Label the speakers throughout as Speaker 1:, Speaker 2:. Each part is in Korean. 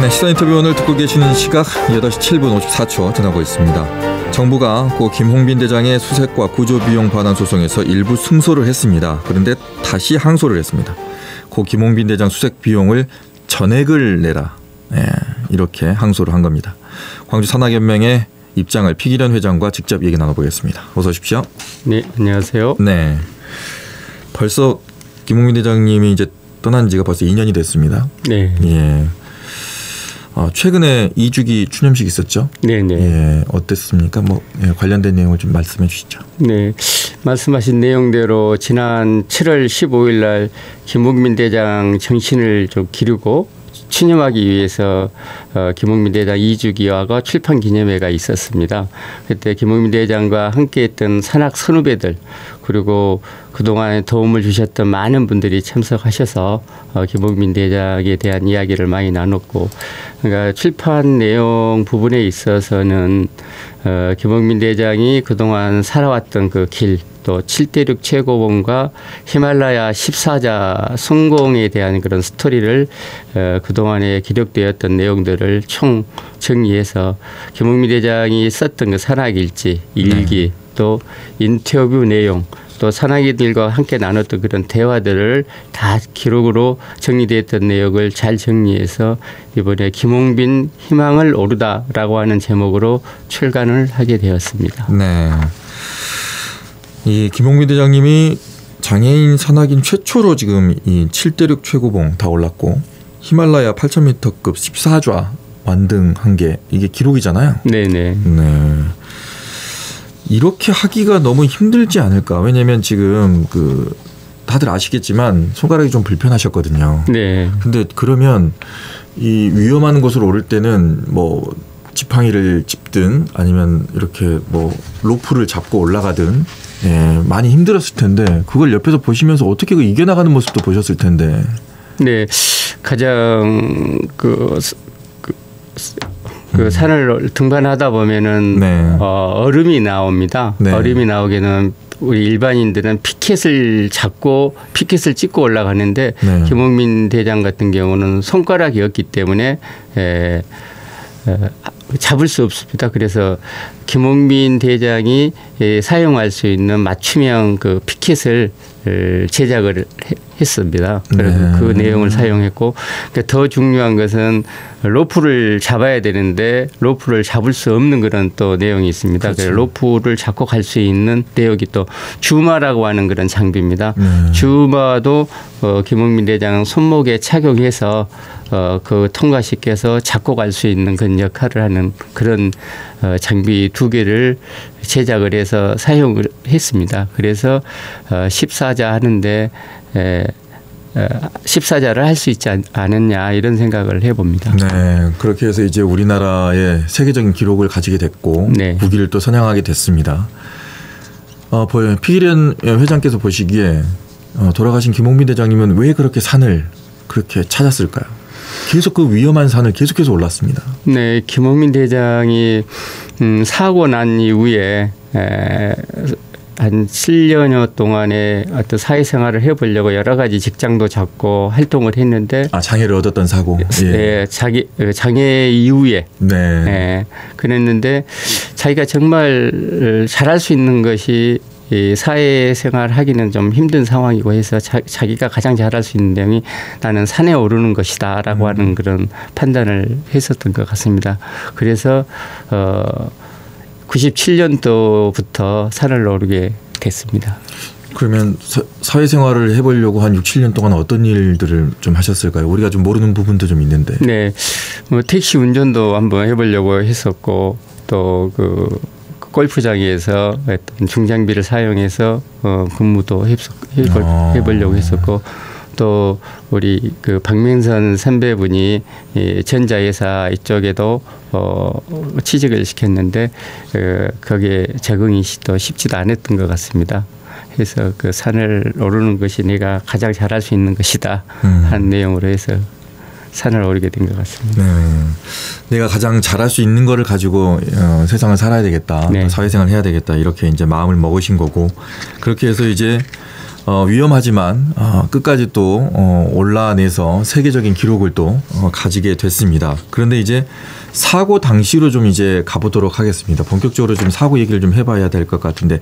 Speaker 1: 네, 시사 인터뷰 오늘 듣고 계시는 시각 8시 7분 54초 지나고 있습니다. 정부가 고 김홍빈 대장의 수색과 구조비용 반환 소송에서 일부 승소를 했습니다. 그런데 다시 항소를 했습니다. 고 김홍빈 대장 수색 비용을 전액을 내라. 이렇게 항소를 한 겁니다. 광주 산악연맹의 입장을 피기련 회장과 직접 얘기 나눠보겠습니다. 어서 오십시오.
Speaker 2: 네, 안녕하세요.
Speaker 1: 네, 벌써 김홍빈 대장님이 이제 떠난 지가 벌써 2년이 됐습니다.
Speaker 2: 네.
Speaker 1: 예. 최근에 2주기 추념식 있었죠?
Speaker 2: 네네.
Speaker 1: 예, 어땠습니까? 관련된 내용을 좀 말씀해 주시죠.
Speaker 2: 네, 말씀하신 내용대로 지난 7월 15일 날 김홍빈 대장 정신을 좀 기르고 추념하기 위해서 김홍빈 대장 2주기와 출판 기념회가 있었습니다. 그때 김홍빈 대장과 함께했던 산악 선후배들 그리고 그동안 도움을 주셨던 많은 분들이 참석하셔서 김홍빈 대장에 대한 이야기를 많이 나눴고, 그러니까 출판 내용 부분에 있어서는 김홍빈 대장이 그동안 살아왔던 그 길, 또 7대륙 최고봉과 히말라야 14자 성공에 대한 그런 스토리를 그동안에 기록되었던 내용들을 총 정리해서 김홍빈 대장이 썼던 그 산악일지, 일기, 또 인터뷰 내용, 또 산악인들과 함께 나눴던 그런 대화들을 다 기록으로 정리되었던 내용을 잘 정리해서 이번에 김홍빈 희망을 오르다라고 하는 제목으로 출간을 하게 되었습니다.
Speaker 1: 네. 이 김홍빈 대장님이 장애인 산악인 최초로 지금 이 7대륙 최고봉 다 올랐고 히말라야 8,000m급 14좌 완등한 게 이게 기록이잖아요.
Speaker 2: 네네.
Speaker 1: 네. 이렇게 하기가 너무 힘들지 않을까? 왜냐하면 지금 다들 아시겠지만 손가락이 좀 불편하셨거든요.
Speaker 2: 네.
Speaker 1: 근데 그러면 이 위험한 곳으로 오를 때는 지팡이를 짚든 아니면 이렇게 로프를 잡고 올라가든 많이 힘들었을 텐데 그걸 옆에서 보시면서 어떻게 이겨나가는 모습도 보셨을 텐데.
Speaker 2: 네, 가장 산을 등반하다 보면은
Speaker 1: 네.
Speaker 2: 얼음이 나옵니다.
Speaker 1: 네. 얼음이
Speaker 2: 나오게는 우리 일반인들은 피켓을 찍고 올라가는데
Speaker 1: 네.
Speaker 2: 김홍빈 대장 같은 경우는 손가락이었기 때문에 잡을 수 없습니다. 그래서 김홍빈 대장이 사용할 수 있는 맞춤형 그 피켓을 제작을 했습니다. 그래서
Speaker 1: 네.
Speaker 2: 그 내용을 사용했고, 그러니까 더 중요한 것은 로프를 잡아야 되는데 로프를 잡을 수 없는 그런 또 내용이 있습니다. 그렇죠. 로프를 잡고 갈 수 있는 내용이 또 주마라고 하는 그런 장비입니다. 주마도 김홍빈 대장 손목에 착용해서 그 통과시켜서 잡고 갈 수 있는 그런 역할을 하는 그런 장비 2개를 제작을 해서 사용을 했습니다. 그래서 14자 하는데 14자를 할 수 있지 않았냐 이런 생각을 해봅니다.
Speaker 1: 네, 그렇게 해서 이제 우리나라의 세계적인 기록을 가지게 됐고
Speaker 2: 네.
Speaker 1: 9기를 또 선양하게 됐습니다. 피기련 회장께서 보시기에 돌아가신 김홍빈 대장님은 왜 그렇게 산을 그렇게 찾았을까요? 계속 그 위험한 산을 계속해서 올랐습니다.
Speaker 2: 네, 김홍빈 대장이 사고 난 이후에 한 7년여 동안에 어떤 사회생활을 해보려고 여러 가지 직장도 잡고 활동을 했는데
Speaker 1: 장애를 얻었던 사고.
Speaker 2: 예. 장애 이후에
Speaker 1: 네.
Speaker 2: 그랬는데 자기가 정말 잘할 수 있는 것이 이 사회생활 하기는 좀 힘든 상황이고 해서 자기가 가장 잘할 수 있는 내용이 나는 산에 오르는 것이다 라고 하는 그런 판단을 했었던 것 같습니다. 그래서 97년도부터 산을 오르게 됐습니다.
Speaker 1: 그러면 사회생활을 해보려고 한 6, 7년 동안 어떤 일들을 좀 하셨을까요? 우리가 좀 모르는 부분도 좀 있는데.
Speaker 2: 네, 택시 운전도 한번 해보려고 했었고 또 골프장에서 어떤 중장비를 사용해서 근무도 해보려고 했었고, 또 우리 박명선 선배분이 전자회사 이쪽에도 취직을 시켰는데 거기에 적응이 또 쉽지도 않았던 것 같습니다. 그래서 그 산을 오르는 것이 내가 가장 잘할 수 있는 것이다 한 내용으로 해서 산을 오르게 된 것 같습니다.
Speaker 1: 네. 내가 가장 잘할 수 있는 거를 가지고 세상을 살아야 되겠다.
Speaker 2: 네.
Speaker 1: 사회생활을 해야 되겠다. 이렇게 이제 마음을 먹으신 거고, 그렇게 해서 이제 위험하지만 끝까지 또 올라내서 세계적인 기록을 또 가지게 됐습니다. 그런데 이제 사고 당시로 좀 이제 가보도록 하겠습니다. 본격적으로 좀 사고 얘기를 좀 해봐야 될 것 같은데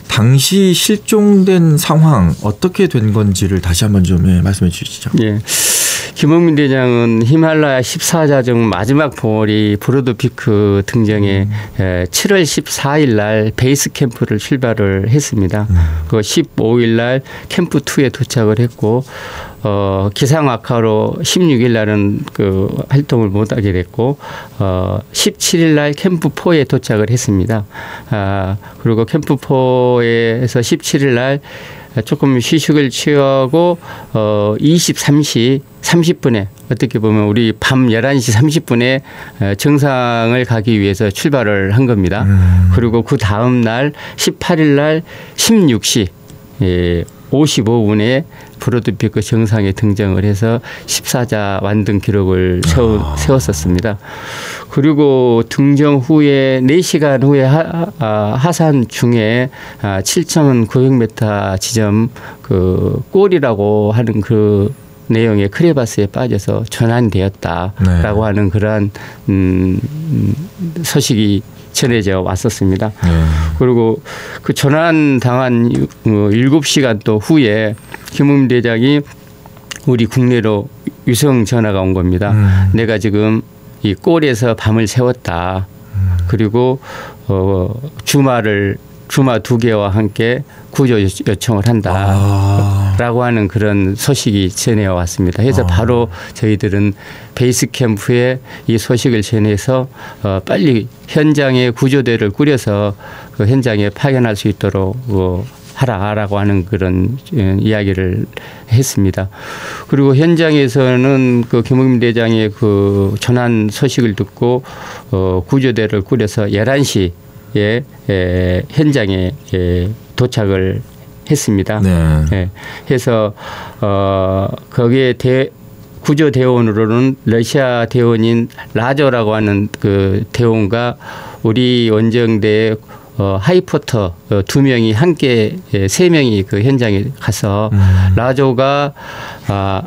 Speaker 1: 당시 실종된 상황 어떻게 된 건지를 다시 한번 좀 말씀해 주시죠.
Speaker 2: 예. 김홍민 대장은 히말라야 14자 중 마지막 봉우리 브로드피크 등정에 7월 14일 날 베이스 캠프를 출발을 했습니다. 그 15일 날 캠프 2에 도착을 했고 기상 악화로 16일 날은 그 활동을 못 하게 됐고 17일 날 캠프 4에 도착을 했습니다. 그리고 캠프 4에서 17일 날 조금 휴식을 취하고 23시 30분에 어떻게 보면 우리 밤 11시 30분에 정상을 가기 위해서 출발을 한 겁니다. 그리고 그 다음 날 18일 날 16시 55분에 브로드피크 정상에 등정을 해서 14자 완등 기록을 세웠었습니다. 그리고 등정 후에 4시간 후에 하산 중에 7,900m 지점 그 골이라고 하는 그 내용의 크레바스에 빠져서 전환되었다라고 하는 그러한 소식이 전해져 왔었습니다. 그리고 그 전환당한 7시간 또 후에 김홍민 대장이 우리 국내로 위성 전화가 온 겁니다. 내가 지금 이 꼴에서 밤을 새웠다. 그리고 주마 2개와 함께 구조 요청을 한다라고 하는 그런 소식이 전해와 왔습니다. 그래서 바로 저희들은 베이스 캠프에 이 소식을 전해서 빨리 현장에 구조대를 꾸려서 그 현장에 파견할 수 있도록 하라라고 하는 그런 이야기를 했습니다. 그리고 현장에서는 그 김홍민 대장의 그 전환 소식을 듣고 구조대를 꾸려서 11시에 현장에 도착을 했습니다. 네. 해서 거기에 구조 대원으로는 러시아 대원인 라조라고 하는 그 대원과 우리 원정대의 하이포터 2명이 함께 3명이 그 현장에 가서 라조가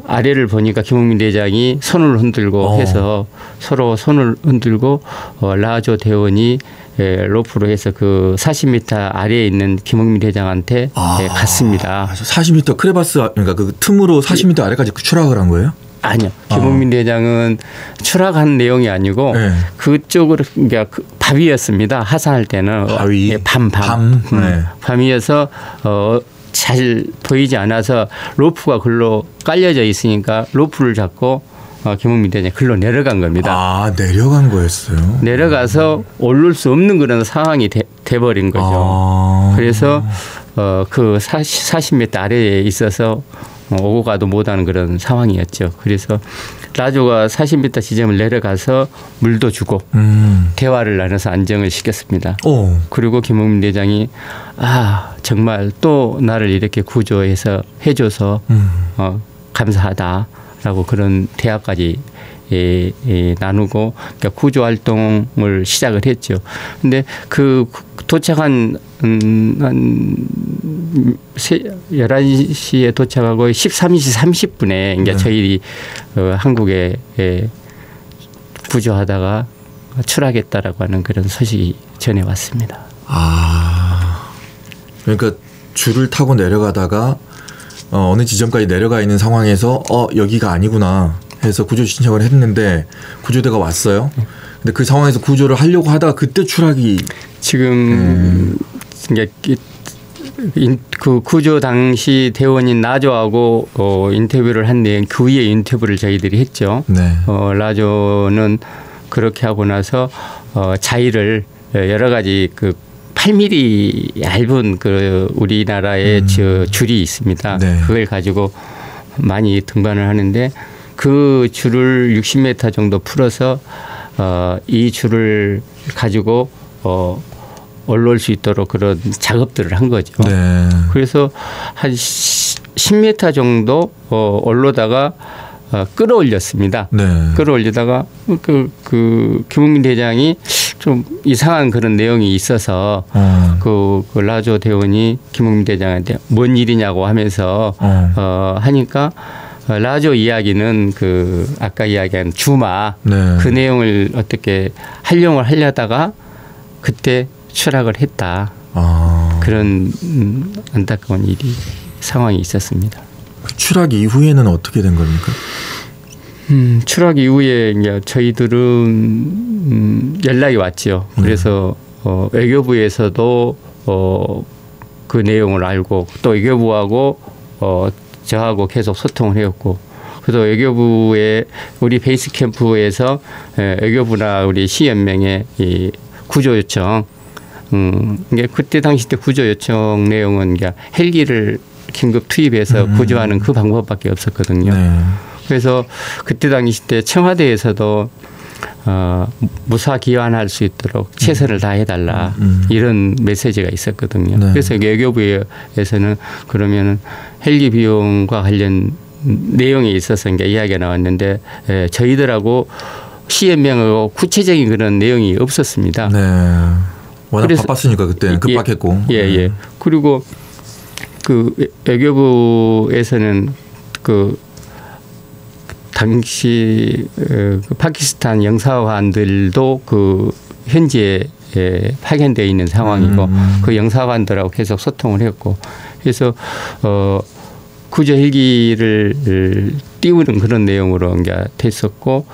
Speaker 2: 아래를 보니까 김홍민 대장이 손을 흔들고 해서 서로 손을 흔들고 라조 대원이 로프로 해서 그 40m 아래에 있는 김홍민 대장한테 갔습니다.
Speaker 1: 40m 크레바스 그러니까 그 틈으로 40m 아래까지 추락을 한 거예요?
Speaker 2: 아니요. 김홍민 대장은 추락한 내용이 아니고 그쪽으로 그러니까 그 바위였습니다. 하산할 때는
Speaker 1: 바위
Speaker 2: 밤이어서 잘 보이지 않아서 로프가 글로 깔려져 있으니까 로프를 잡고 김홍민 대장이 글로 내려간 겁니다.
Speaker 1: 내려간 거였어요.
Speaker 2: 내려가서 오를 수 없는 그런 상황이 돼버린 거죠. 그래서 그 40m 아래에 있어서 오고 가도 못하는 그런 상황이었죠. 그래서 라조가 40m 지점을 내려가서 물도 주고 대화를 나눠서 안정을 시켰습니다. 그리고 김홍민 대장이 정말 또 나를 이렇게 구조해서 해줘서 감사하다라고 그런 대화까지 나누고 그러니까 구조 활동을 시작을 했죠. 근데 그 도착한 한 11시에 도착하고 13시 30분에 그러니까 저희 한국에 구조하다가 추락했다라고 하는 그런 소식이 전해왔습니다.
Speaker 1: 그러니까 줄을 타고 내려가다가 어느 지점까지 내려가 있는 상황에서 여기가 아니구나 해서 구조 신청을 했는데 구조대가 왔어요. 근데 그 상황에서 구조를 하려고 하다가 그때 추락이 지금
Speaker 2: 그 구조 당시 대원인 라조하고 인터뷰를 한데 그 위에 인터뷰를 저희들이 했죠. 라조는 그렇게 하고 나서 자의를 여러 가지 그 8mm 얇은 그 우리나라의 저 줄이 있습니다. 그걸 가지고 많이 등반을 하는데 그 줄을 60m 정도 풀어서 이 줄을 가지고 올라올 수 있도록 그런 작업들을 한 거죠. 그래서 한 10m 정도 올라다가 끌어올렸습니다. 끌어올리다가 그 김홍민 대장이 좀 이상한 그런 내용이 있어서 그 라조 대원이 김웅민 대장한테 뭔 일이냐고 하면서 하니까 라조 이야기는 그 아까 이야기한 주마
Speaker 1: 네.
Speaker 2: 그 내용을 어떻게 활용을 하려다가 그때 추락을 했다. 그런 안타까운 상황이 있었습니다.
Speaker 1: 그 추락 이후에는 어떻게 된 겁니까?
Speaker 2: 추락 이후에 이제 저희들은 연락이 왔죠. 그래서 외교부에서도 그 내용을 알고 또 외교부하고 저하고 계속 소통을 해왔고, 그래서 외교부의 우리 베이스 캠프에서 외교부나 우리 시연맹의 이 구조 요청, 이게 그때 당시 때 구조 요청 내용은 이게 헬기를 긴급 투입해서 구조하는 그 방법밖에 없었거든요.
Speaker 1: 네.
Speaker 2: 그래서 그때 당시 때 청와대에서도 무사 귀환할 수 있도록 최선을 다해달라 이런 메시지가 있었거든요.
Speaker 1: 네.
Speaker 2: 그래서 외교부에서는 그러면은 헬기 비용과 관련 내용에 있어서 이제 이야기가 나왔는데 저희들하고 시연명하고 구체적인 그런 내용이 없었습니다.
Speaker 1: 네. 워낙 바빴으니까 그때 급박했고.
Speaker 2: 예. 그리고 그 외교부에서는 그 당시 그 파키스탄 영사관들도 그 현지에 파견되어 있는 상황이고 그 영사관들하고 계속 소통을 했고, 그래서 구조 헬기를 띄우는 그런 내용으로 이제 됐었고,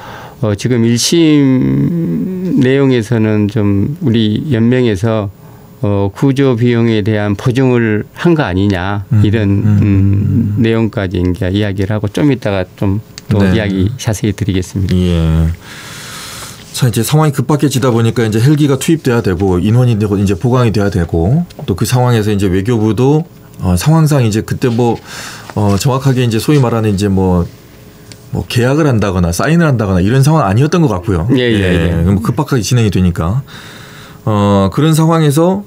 Speaker 2: 지금 1심 내용에서는 좀 우리 연맹에서 구조 비용에 대한 보증을 한 거 아니냐 이런 내용까지 이제 이야기를 하고 좀 이따가 좀 또
Speaker 1: 네.
Speaker 2: 이야기 자세히 드리겠습니다.
Speaker 1: 예. 자, 이제 상황이 급박해지다 보니까 이제 헬기가 투입돼야 되고 인원이 이제 보강이 돼야 되고, 또 그 상황에서 이제 외교부도 상황상 이제 그때 정확하게 이제 소위 말하는 이제 뭐 계약을 한다거나 사인을 한다거나 이런 상황 아니었던 것 같고요.
Speaker 2: 예.
Speaker 1: 급박하게 진행이 되니까 그런 상황에서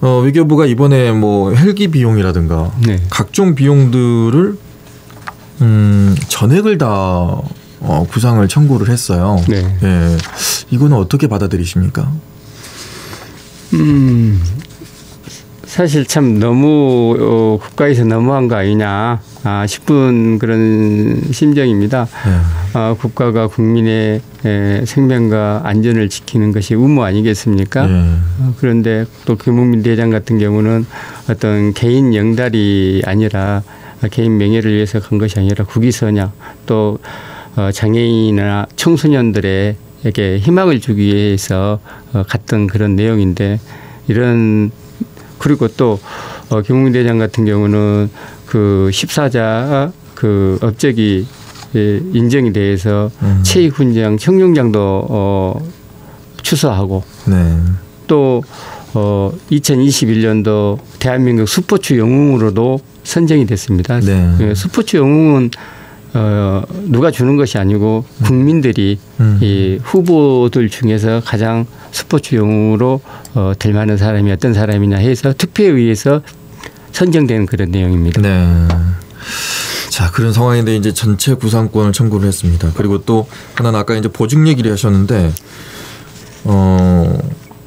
Speaker 1: 외교부가 이번에 뭐 헬기 비용이라든가
Speaker 2: 네.
Speaker 1: 각종 비용들을 전액을 다 구상을 청구를 했어요.
Speaker 2: 네.
Speaker 1: 예, 이거는 어떻게 받아들이십니까?
Speaker 2: 사실 참 너무 국가에서 너무한 거 아니냐 싶은 그런 심정입니다.
Speaker 1: 네.
Speaker 2: 국가가 국민의 생명과 안전을 지키는 것이 의무 아니겠습니까?
Speaker 1: 네.
Speaker 2: 그런데 또 김웅민 대장 같은 경우는 어떤 개인 영달이 아니라 개인 명예를 위해서 간 것이 아니라 국위선양, 또 장애인이나 청소년들에게 희망을 주기 위해서 갔던 그런 내용인데, 그리고 또 김웅민 대장 같은 경우는 그 14자 그 업적이 인정이 돼서 체육훈장, 청룡장도 추서하고,
Speaker 1: 네.
Speaker 2: 또 2021년도 대한민국 스포츠 영웅으로도 선정이 됐습니다.
Speaker 1: 네.
Speaker 2: 스포츠 영웅은 누가 주는 것이 아니고 국민들이 이 후보들 중에서 가장 스포츠 영웅으로 될 만한 사람이 어떤 사람이냐 해서 투표에 의해서 선정된 그런 내용입니다.
Speaker 1: 네. 자, 그런 상황인데 이제 전체 구상권을 청구를 했습니다. 그리고 또 하나는 아까 이제 보증 얘기를 하셨는데,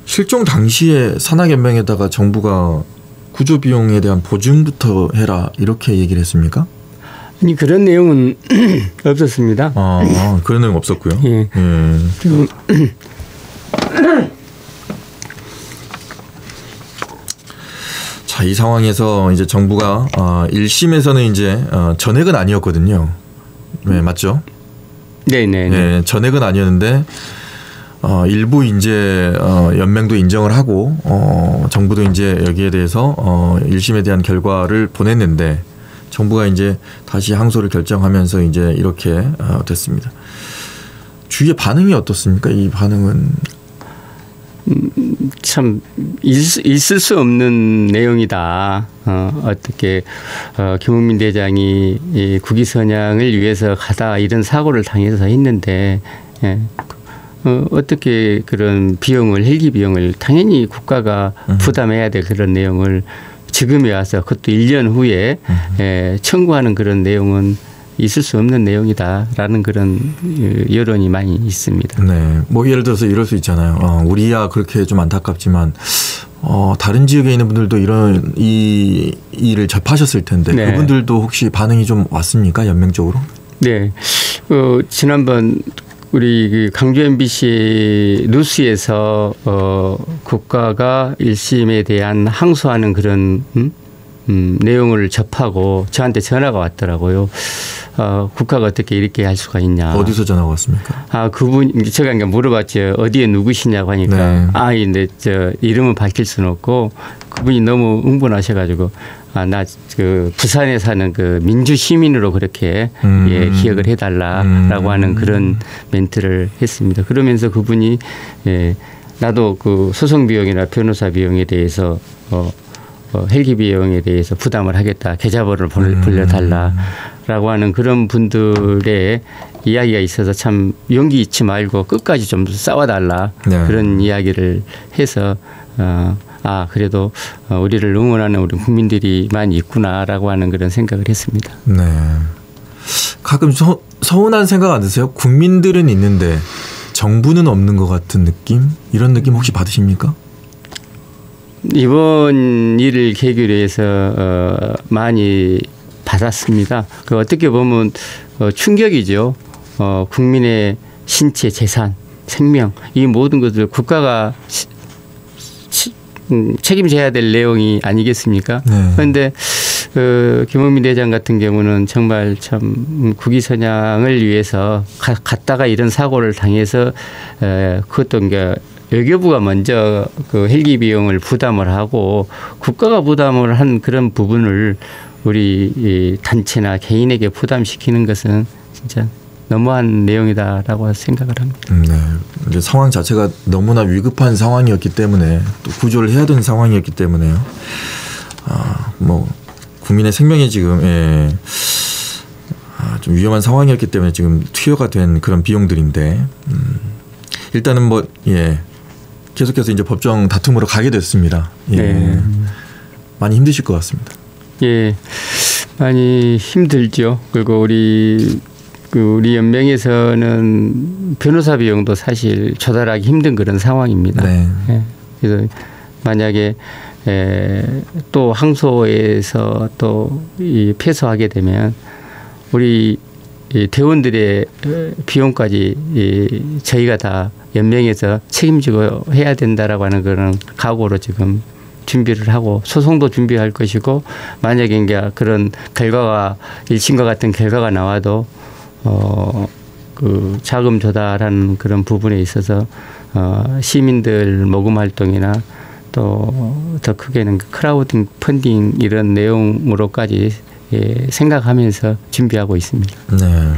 Speaker 1: 실종 당시에 산하연맹에다가 정부가 구조 비용에 대한 보증부터 해라 이렇게 얘기를 했습니까?
Speaker 2: 아니, 그런 내용은 없었습니다.
Speaker 1: 그런 내용 없었고요.
Speaker 2: 예. 그리고
Speaker 1: 자, 이 상황에서 이제 정부가 1심에서는 이제 전액은 아니었거든요. 네, 맞죠?
Speaker 2: 네네.
Speaker 1: 네, 전액은 아니었는데 일부 이제 연맹도 인정을 하고 정부도 이제 여기에 대해서 1심에 대한 결과를 보냈는데, 정부가 이제 다시 항소를 결정하면서 이제 이렇게 됐습니다. 주위의 반응이 어떻습니까? 이 반응은
Speaker 2: 참 있을 수 없는 내용이다. 어떻게 김웅민 대장이 이 국위선양을 위해서 가다 이런 사고를 당해서 했는데, 어떻게 그런 비용을, 헬기 비용을 당연히 국가가 부담해야 될 그런 내용을 지금에 와서, 그것도 1년 후에 청구하는 그런 내용은 있을 수 없는 내용이다라는 그런 여론이 많이 있습니다.
Speaker 1: 네, 뭐 예를 들어서 이럴 수 있잖아요. 우리야 그렇게 좀 안타깝지만 다른 지역에 있는 분들도 이런 이 일을 접하셨을 텐데
Speaker 2: 네.
Speaker 1: 그분들도 혹시 반응이 좀 왔습니까? 연맹적으로?
Speaker 2: 네, 지난번 우리 그 광주 MBC 뉴스에서 국가가 1심에 대한 항소하는 그런 내용을 접하고 저한테 전화가 왔더라고요. 국가가 어떻게 이렇게 할 수가 있냐.
Speaker 1: 어디서 전화가 왔습니까?
Speaker 2: 그분 제가 그러니까 물어봤죠. 어디에 누구시냐고 하니까
Speaker 1: 네.
Speaker 2: 근데 저 이름은 밝힐 수는 없고 그분이 너무 흥분하셔가지고 나 그 부산에 사는 그 민주 시민으로 그렇게 기억을 해달라라고 하는 그런 멘트를 했습니다. 그러면서 그분이 나도 그 소송 비용이나 변호사 비용에 대해서 헬기 비용에 대해서 부담을 하겠다. 계좌번호를 불려달라라고 하는 그런 분들의 이야기가 있어서 참 용기 잃지 말고 끝까지 좀 싸워달라.
Speaker 1: 네.
Speaker 2: 그런 이야기를 해서 그래도 우리를 응원하는 우리 국민들이 많이 있구나라고 하는 그런 생각을 했습니다.
Speaker 1: 네. 가끔 서운한 생각 안 드세요? 국민들은 있는데 정부는 없는 것 같은 느낌? 이런 느낌 혹시 받으십니까?
Speaker 2: 이번 일을 계기로 해서 많이 받았습니다. 그 어떻게 보면 충격이죠. 국민의 신체, 재산, 생명 이 모든 것을 국가가 책임져야 될 내용이 아니겠습니까? 그런데 김홍민 대장 같은 경우는 정말 참 국위선양을 위해서 갔다가 이런 사고를 당해서 그것도 그러니까 외교부가 먼저 그 헬기 비용을 부담을 하고 국가가 부담을 한 그런 부분을 우리 단체나 개인에게 부담시키는 것은 진짜 너무한 내용이다라고 생각을 합니다.
Speaker 1: 네, 이제 상황 자체가 너무나 위급한 상황이었기 때문에 또 구조를 해야 되는 상황이었기 때문에요. 뭐 국민의 생명이 지금 좀 위험한 상황이었기 때문에 지금 투여가 된 그런 비용들인데 일단은 뭐 계속해서 이제 법정 다툼으로 가게 됐습니다. 많이 힘드실 것 같습니다.
Speaker 2: 예, 많이 힘들죠. 그리고 우리 연맹에서는 변호사 비용도 사실 조달하기 힘든 그런 상황입니다.
Speaker 1: 네.
Speaker 2: 그래서 만약에 또 항소에서 또 패소하게 되면 우리 대원들의 비용까지 저희가 다 연맹에서 책임지고 해야 된다라고 하는 그런 각오로 지금 준비를 하고 소송도 준비할 것이고 만약에 이제 그런 결과가 1심과 같은 결과가 나와도 그 자금 조달하는 그런 부분에 있어서 시민들 모금 활동이나 또 더 크게는 크라우딩 펀딩 이런 내용으로까지 생각하면서 준비하고 있습니다.
Speaker 1: 네.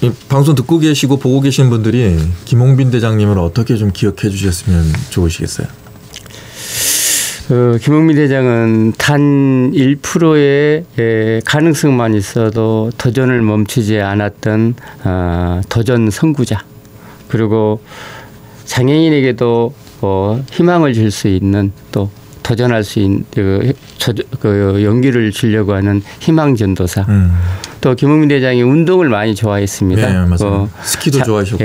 Speaker 1: 이 방송 듣고 계시고 보고 계신 분들이 김홍빈 대장님을 어떻게 좀 기억해 주셨으면 좋으시겠어요?
Speaker 2: 김홍민 대장은 단 1%의 가능성만 있어도 도전을 멈추지 않았던 도전 선구자, 그리고 장애인에게도 희망을 줄 수 있는 또 도전할 수 있는 그 용기를 주려고 하는 희망 전도사. 또 김홍민 대장이 운동을 많이 좋아했습니다.
Speaker 1: 네, 맞아요. 스키도 좋아하셨고.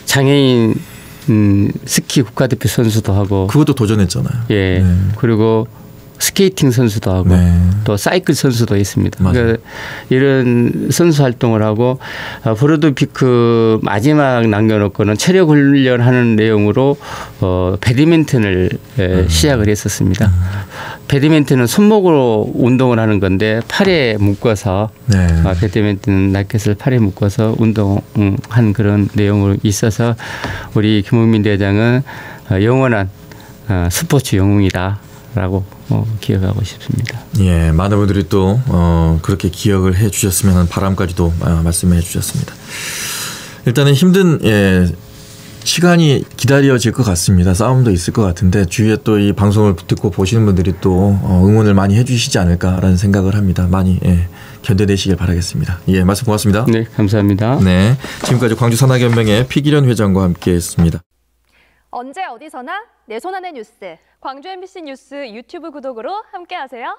Speaker 2: 장애인 스키 국가대표 선수도 하고.
Speaker 1: 그것도 도전했잖아요.
Speaker 2: 예. 네. 그리고 스케이팅 선수도 하고 또 사이클 선수도 있습니다. 그러니까 이런 선수 활동을 하고 브로드피크 마지막 남겨놓고는 체력 훈련하는 내용으로 배드민턴을 시작을 했었습니다. 배드민턴은 손목으로 운동을 하는 건데 팔에 묶어서 배드민턴 라켓을 팔에 묶어서 운동한 그런 내용으로 있어서 우리 김홍민 대장은 영원한 스포츠 영웅이다라고 기억하고 싶습니다.
Speaker 1: 예, 많은 분들이 또 그렇게 기억을 해 주셨으면 하는 바람까지도 말씀해 주셨습니다. 일단은 힘든 시간이 기다려질 것 같습니다. 싸움도 있을 것 같은데 주위에 또 이 방송을 듣고 보시는 분들이 또 응원을 많이 해 주시지 않을까라는 생각을 합니다. 많이 견뎌내시길 바라겠습니다. 예, 말씀 고맙습니다.
Speaker 2: 네, 감사합니다.
Speaker 1: 네, 지금까지 광주산학연맹의 피기련 회장과 함께했습니다.
Speaker 3: 언제 어디서나 내 손 안의 뉴스. 광주 MBC 뉴스 유튜브 구독으로 함께하세요.